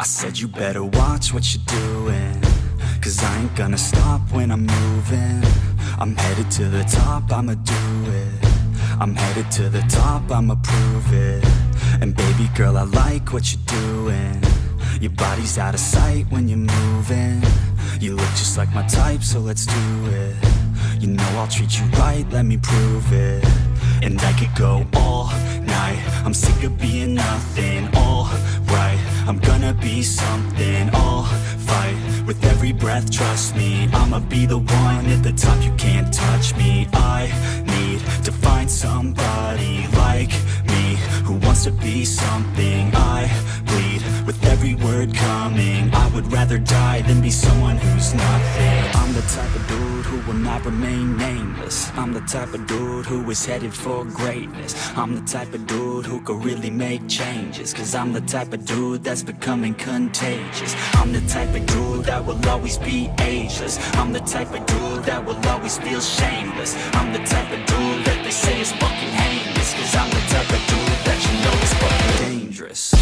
I said you better watch what you're doing, 'cause I ain't gonna stop when I'm moving. I'm headed to the top, I'ma do it. I'm headed to the top, I'ma prove it. And baby girl, I like what you're doing. Your body's out of sight when you're moving. You look just like my type, so let's do it. You know I'll treat you right, let me prove it. And I could go all night, I'm sick of being nothing. All right, I'm gonna be something. I'll fight with every breath, trust me. I'ma be the one at the top, you can't touch me. I need to find somebody like me, who wants to be something. I bleed with every word coming. I would rather die than be someone who's nothing. I'm the type of dude who will not remain nameless. I'm the type of dude who is headed for greatness. I'm the type of dude who could really make changes, 'cause I'm the type of dude that's becoming contagious. I'm the type of dude that will always be ageless. I'm the type of dude that will always feel shameless. I'm the type of dude that they say is fucking heinous, 'cause I'm the type of dude that you know is fucking dangerous.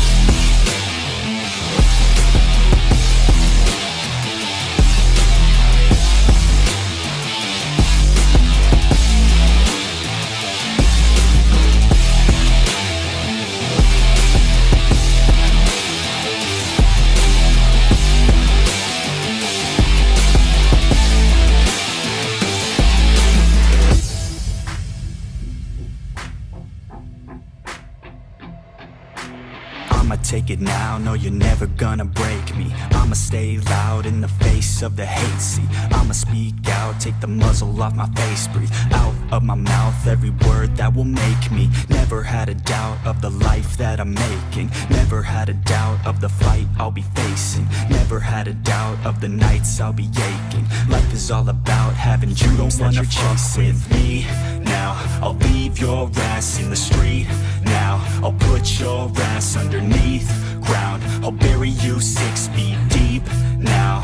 I'ma take it now, no you're never gonna break me. I'ma stay loud in the face of the hate, see. I'ma speak out, take the muzzle off my face. Breathe out of my mouth every word that will make me. Never had a doubt of the life that I'm making. Never had a doubt of the fight I'll be facing. Never had a doubt of the nights I'll be aching. Life is all about having dreams that you're chasing. With me now, I'll leave your ass in the street. Now, I'll put your ass underneath ground. I'll bury you 6 feet deep now,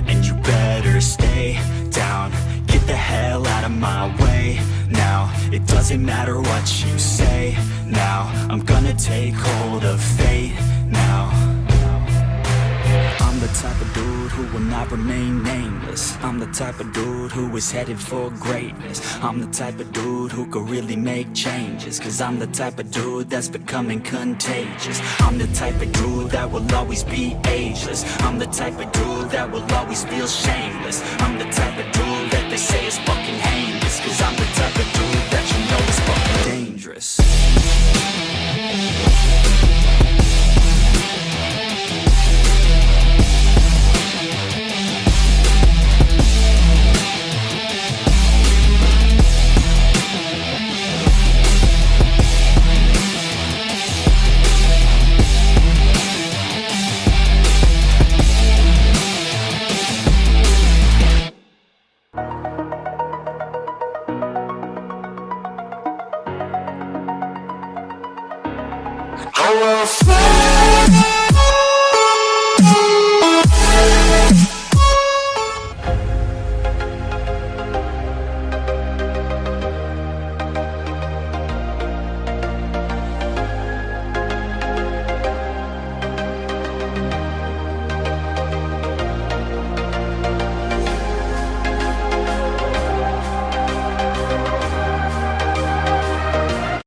and you better stay down. Get the hell out of my way now. It doesn't matter what you say now. I'm gonna take hold of fate now. I'm the type of dude who will not remain nameless. I'm the type of dude who is headed for greatness. I'm the type of dude who could really make changes, 'cause I'm the type of dude that's becoming contagious. I'm the type of dude that will always be ageless. I'm the type of dude that will always feel shameless. I'm the type of dude that they say is fucking heinous, 'cause I'm the type of dude that you know is fucking dangerous.